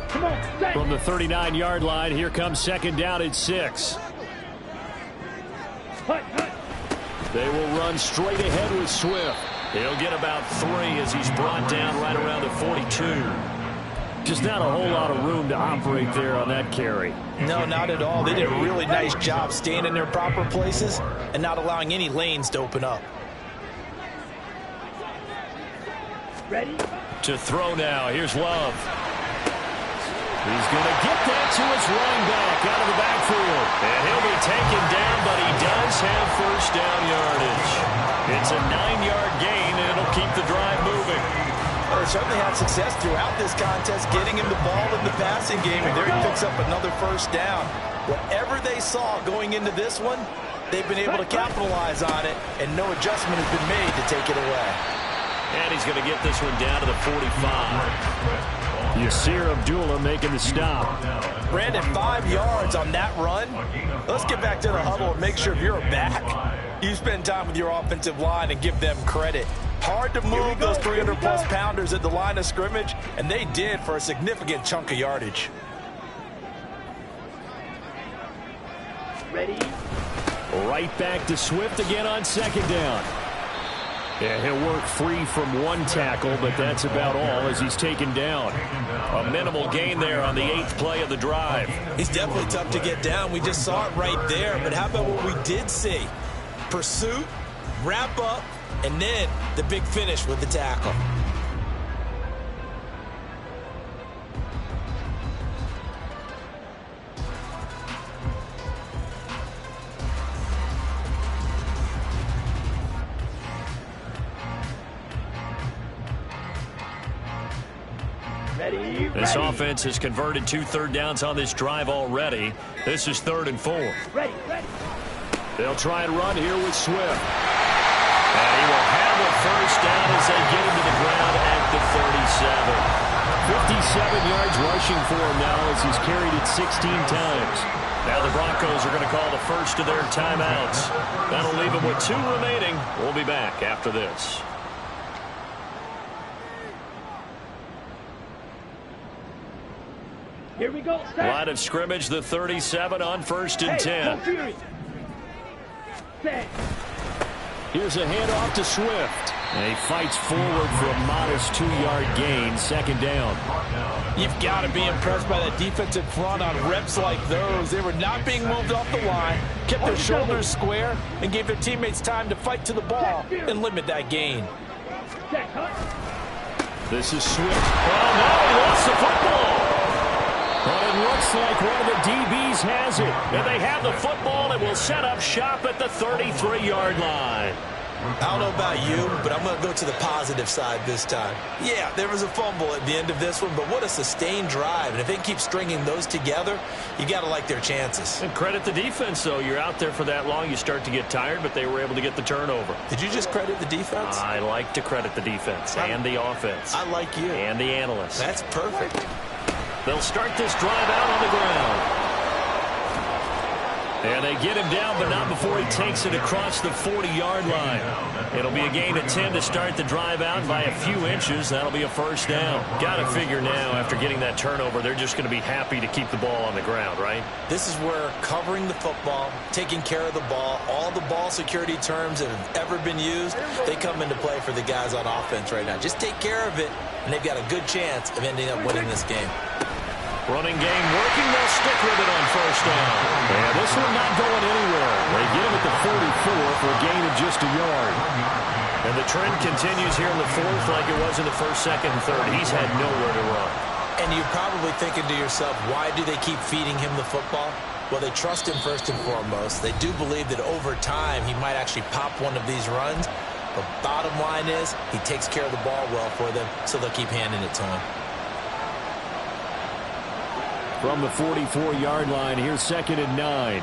Come on, stay. From the 39-yard line, here comes 2nd down at 6. They will run straight ahead with Swift. He'll get about 3 as he's brought down right around the 42. Just not a whole lot of room to operate there on that carry. No, not at all. They did a really nice job staying in their proper places and not allowing any lanes to open up. Ready? To throw now. Here's Love. He's going to get that to his running back out of the backfield. And he'll be taken down, but he does have first down yardage. It's a 9-yard gain, and it'll keep the drive moving. Well, they certainly had success throughout this contest, getting him the ball in the passing game, and there he picks up another first down. Whatever they saw going into this one, they've been able to capitalize on it, and no adjustment has been made to take it away. And he's going to get this one down to the 45. Yasir Abdullah making the stop. Brandon, 5 yards on that run. Let's get back to the huddle and make sure if you're back, you spend time with your offensive line and give them credit. Hard to move those 300-plus pounders at the line of scrimmage, and they did for a significant chunk of yardage. Ready? Right back to Swift again on 2nd down. Yeah, he'll work free from 1 tackle, but that's about all as he's taken down. A minimal gain there on the 8th play of the drive. He's definitely tough to get down. We just saw it right there. But how about what we did see? Pursuit, wrap up, and then the big finish with the tackle. This offense has converted 2 third downs on this drive already. This is 3rd and 4. Ready, ready. They'll try and run here with Swift. And he will have a first down as they get him to the ground at the 37. 57 yards rushing for him now as he's carried it 16 times. Now the Broncos are going to call the first of their timeouts. That'll leave them with 2 remaining. We'll be back after this. Here we go. Set. Line of scrimmage, the 37 on 1st and 10. Go Fury. Set. Here's a handoff to Swift. And he fights forward for a modest 2-yard gain, 2nd down. You've got to be impressed by that defensive front on reps like those. They were not being moved off the line, kept their shoulders square, and gave their teammates time to fight to the ball and limit that gain. Set. This is Swift. Oh, no, he lost the football. But it looks like one of the DBs has it. And they have the football and will set up shop at the 33-yard line. I don't know about you, but I'm going to go to the positive side this time. Yeah, there was a fumble at the end of this one, but what a sustained drive. And if they keep stringing those together, you got to like their chances. And credit the defense, though. You're out there for that long, you start to get tired, but they were able to get the turnover. Did you just credit the defense? I like to credit the defense and the offense. I like you. And the analysts. That's perfect. They'll start this drive out on the ground. And they get him down, but not before he takes it across the 40-yard line. It'll be a gain of 10 to start the drive out by a few inches. That'll be a 1st down. Got to figure now, after getting that turnover, they're just going to be happy to keep the ball on the ground, right? This is where covering the football, taking care of the ball, all the ball security terms that have ever been used, they come into play for the guys on offense right now. Just take care of it, and they've got a good chance of ending up winning this game. Running game working. They'll stick with it on 1st down. And this one not going anywhere. They get him at the 44 for a gain of just a yard. And the trend continues here in the 4th like it was in the 1st, 2nd, and 3rd. He's had nowhere to run. And you're probably thinking to yourself, why do they keep feeding him the football? Well, they trust him first and foremost. They do believe that over time he might actually pop one of these runs. But bottom line is he takes care of the ball well for them, so they'll keep handing it to him. From the 44-yard line, here's 2nd and 9.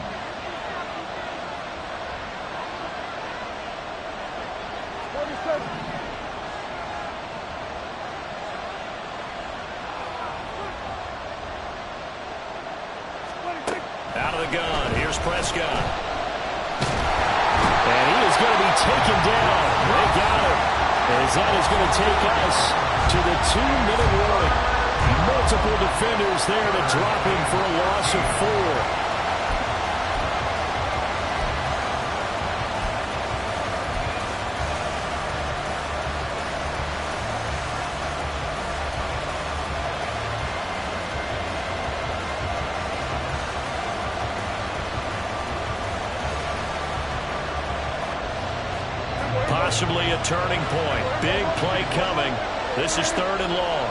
Out of the gun, here's Prescott. And he is going to be taken down. They got him. As that is going to take us to the 2-minute warning. Multiple defenders there to drop him for a loss of 4. Possibly a turning point. Big play coming. This is 3rd and long.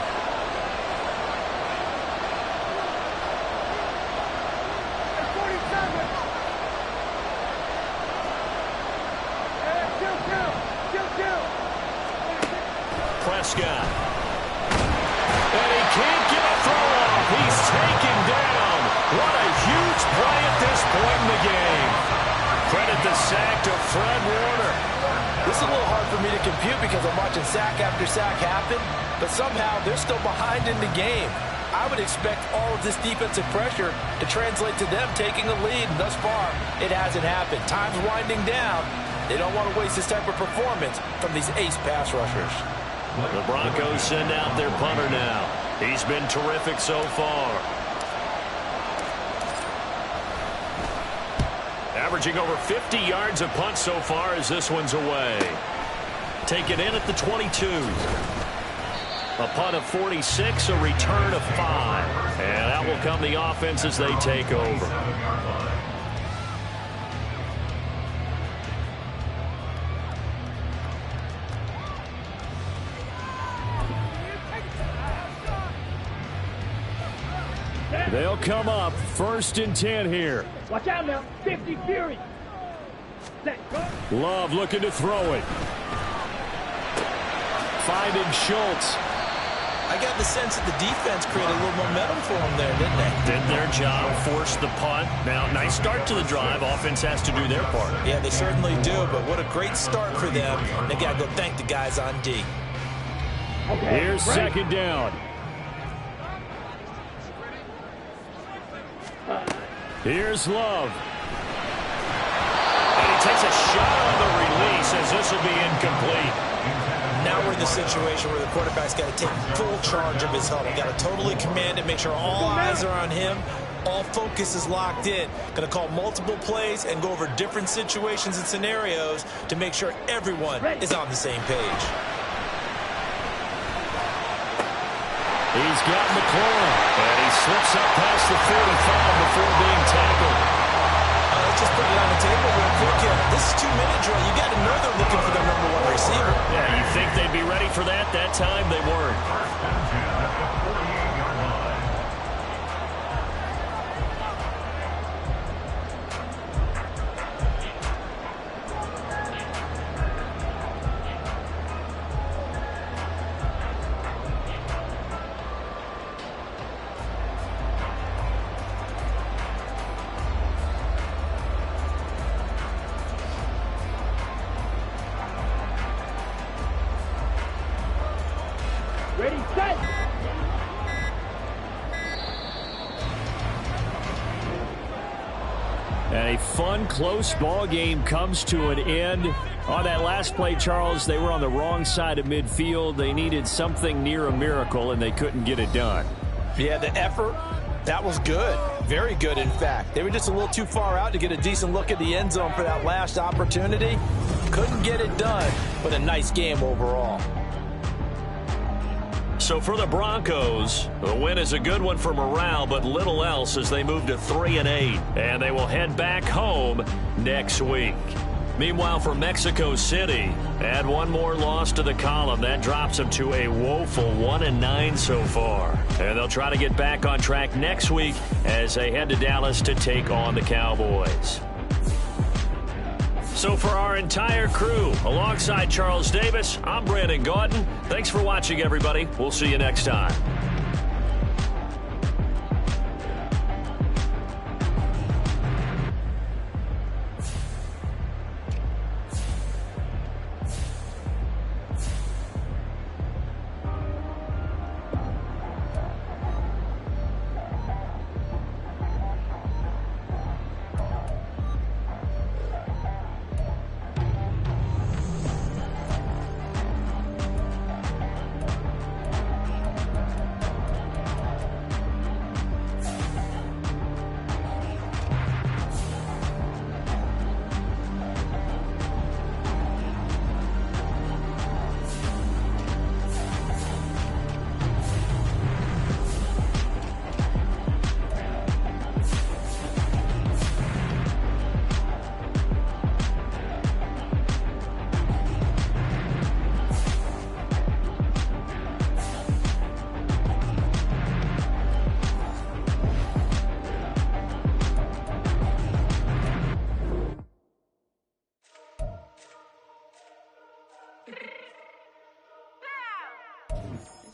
Prescott. And he can't get a throw off. He's taken down. What a huge play at this point in the game. Credit the sack to Fred Warner. This is a little hard for me to compute because I'm watching sack after sack happen, but somehow they're still behind in the game. I would expect all of this defensive pressure to translate to them taking a lead, and thus far, it hasn't happened. Time's winding down. They don't want to waste this type of performance from these ace pass rushers. The Broncos send out their punter now. He's been terrific so far. Averaging over 50 yards a punt so far as this one's away. Taken in at the 22. A punt of 46, a return of 5. And out will come the offense as they take over. They'll come up 1st and 10 here. Watch out now. 50 Fury. Set. Go. Love looking to throw it. Finding Schultz. I got the sense that the defense created a little momentum for them there, didn't they? Did their job, forced the punt. Now, nice start to the drive. Offense has to do their part. Yeah, they certainly do, but what a great start for them. They got to go thank the guys on D. Okay. Here's break. 2nd down. Here's Love. And he takes a shot on the release as this will be incomplete. now we're in the situation where the quarterback's got to take full charge of his huddle. Got to totally command it, make sure all eyes are on him. All focus is locked in. Going to call multiple plays and go over different situations and scenarios to make sure everyone is on the same page. He's got McLaurin, and he slips up past the 45 before being tackled. Let's just put it on the table real quick here. This is 2-minute drill. You got to know they're looking for their number one receiver. Yeah, you think they'd be ready for that? That time they weren't. First and 10 at the 48-yard line. Ready, set! And a fun, close ball game comes to an end. On that last play, Charles, they were on the wrong side of midfield. They needed something near a miracle, and they couldn't get it done. Yeah, the effort, that was good. Very good, in fact. They were just a little too far out to get a decent look at the end zone for that last opportunity. Couldn't get it done, but a nice game overall. So for the Broncos, the win is a good one for morale, but little else as they move to 3-8, and they will head back home next week. Meanwhile, for Mexico City, add one more loss to the column. That drops them to a woeful 1-9 so far. And they'll try to get back on track next week as they head to Dallas to take on the Cowboys. So for our entire crew, alongside Charles Davis, I'm Brandon Gaudin. Thanks for watching, everybody. We'll see you next time.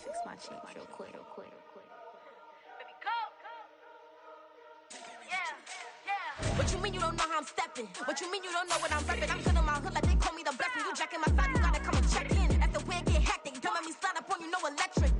Fix my cheek real quick. Baby, go. Yeah. What you mean you don't know how I'm stepping? What you mean you don't know what I'm repping? I'm good in my hood like they call me the blessing. You jacking my side, you gotta come and check in. As the wind get hectic, don't let me slide up on you, no electric.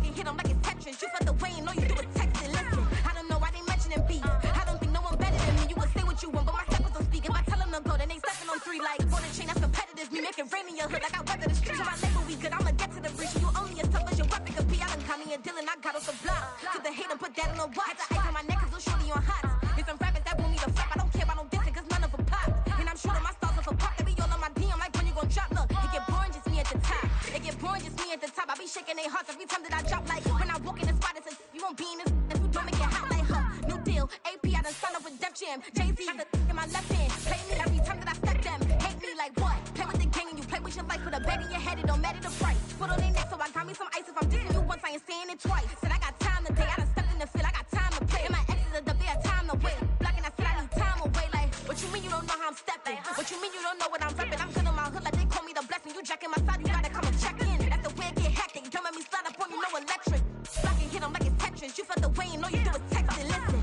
You hit them like it's Tetris. You felt the way and know you do it texting. Listen, I don't know why they mentioning beef. I don't think no one better than me. You would say what you want, but my steppers don't speak. If I tell them to go, then they stepping on 3 like golden chain. That's competitive. Me make it rain in your hood like I weather the streets. My label we good. I'ma get to the breach. You only as tough as your weapon could be. I done caught me a Dylan. I got off the block. To the hate and put that in the watch. The ice on my neck is little shorty on hot. It's some rappers that want me to flop. I don't care about no dissing, cause none of them pop. And I'm shooting my stars off a pop. They be all on my DM like when you gon' drop. Look, it get boring, just me at the top. It get boring, just me at the top. I be shaking their hearts every time that I drop. Like when I walk in the spot, it says you won't be in this. If you don't make it hot like her. New deal, AP, I done signed up with Def Jam. Jay-Z, got the in my left hand. Play me every time that I step them. Hate me like what? Play with the game and you play with your life. Put a bag in your head, it don't matter the price. Put on their neck, so I got me some ice. If I'm dissing you once, I ain't saying it twice. Said I got time today, I done stepped in the field, I got time to play. And my exes are up, they had time to wait. Blocking, I said I need time away. Like, what you mean you don't know how I'm stepping? What you mean you don't know what I'm repping? I'm good in my hood like they call me the blessing. You jacking my side, you gotta come and check in. That's the way it get hectic. Don't let me slide up on you, no electric. Blocking, hit them like it's Tetris. You felt the way and know you do it texting. Listen.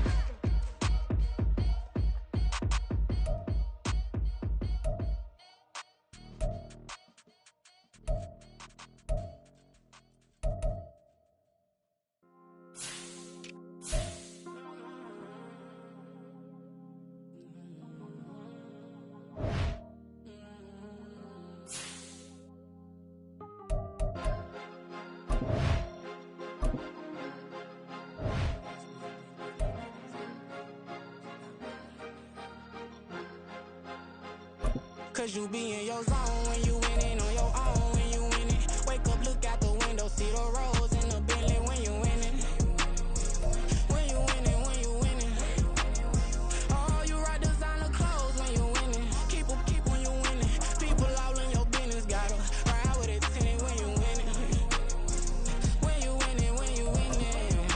Cause you be in your zone when you winning on your own when you winning. Wake up, look out the window, see the roads in the Bentley when you winning. When you winning, when you winning. Oh, you rock designer clothes when you winning. Keep when you winning. People all in your business, gotta ride with it tinted when you winning. When you winning, when you winning.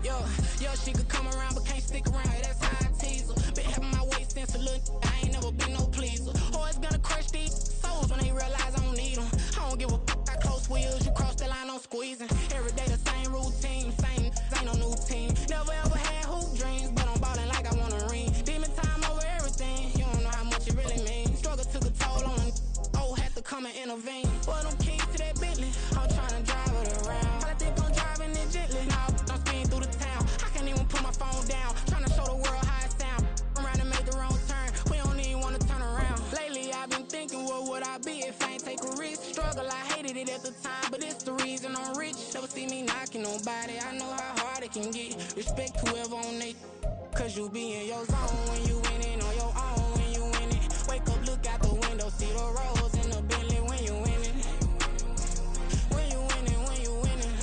Yo, she could come around but can't stick around, that's how I tease her. Been having my waist since a little, I ain't never been no pleaser. Always gonna crush these souls when they realize I don't need them. I don't give a I close wheels, you cross the line, I'm squeezing. Every day the same routine, same, ain't no new team. Never ever had hoop dreams, but I'm ballin' like I want a ring. Demon time over everything, you don't know how much it really means. Struggle took a toll on them, had to come and intervene. Boy, them keys to that Bentley, I'm tryna drive it around. I think I'm driving it gently, now I'm speeding through the town. I can't even put my phone down, tryna show the world how it sound. Around and make the wrong turn, we don't even wanna turn around. Lately I've been thinking, what would I be if I ain't take a risk? Struggle, I hated it at the time, but it's the reason I'm rich. Never see me knocking nobody, I know how hard it can get. Respect whoever on they, cause you be in your zone when you winning on your own when you winning. Wake up, look out the window, see the roads in the Bentley when you winning. When you winning, when you winning.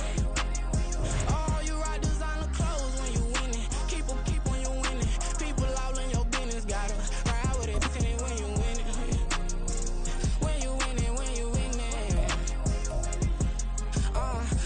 Oh, you rock designer clothes when you winning. Keep when you winning. People all in your business, gotta ride with it tinted when you winning. When you winning, when you winning.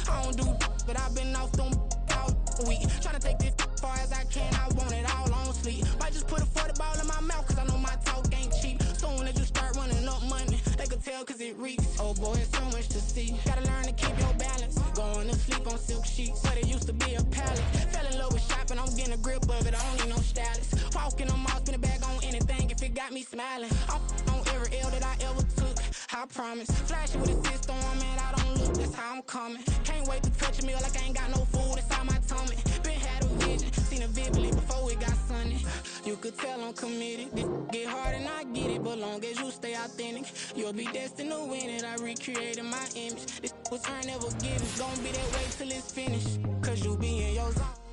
I don't do but I've been off them all week. Tryna take this far as I can, I want it all on sleep. Might just put a 40 ball in my mouth, cause I know my talk ain't cheap. Soon as you start running up money, they could tell cause it reeks. Oh boy, it's so much to see. Gotta learn to keep your balance. Going to sleep on silk sheets, but it used to be a pallet. Fell in love with shopping, I'm getting a grip of it, I don't need no stylist. Walking them all, spin a bag on anything if it got me smiling. I'm on every L that I ever took, I promise. Flashing with a system on, man, I don't look, that's how I'm coming. Can't wait to touch a meal like I ain't got no food inside my tummy. Been had a vision, seen it vividly before it got sunny. You could tell I'm committed. This get hard and I get it, but long as you stay authentic, you'll be destined to win it. I recreated my image. This was earned, never given. Gonna be that way till it's finished, cause you be in your zone.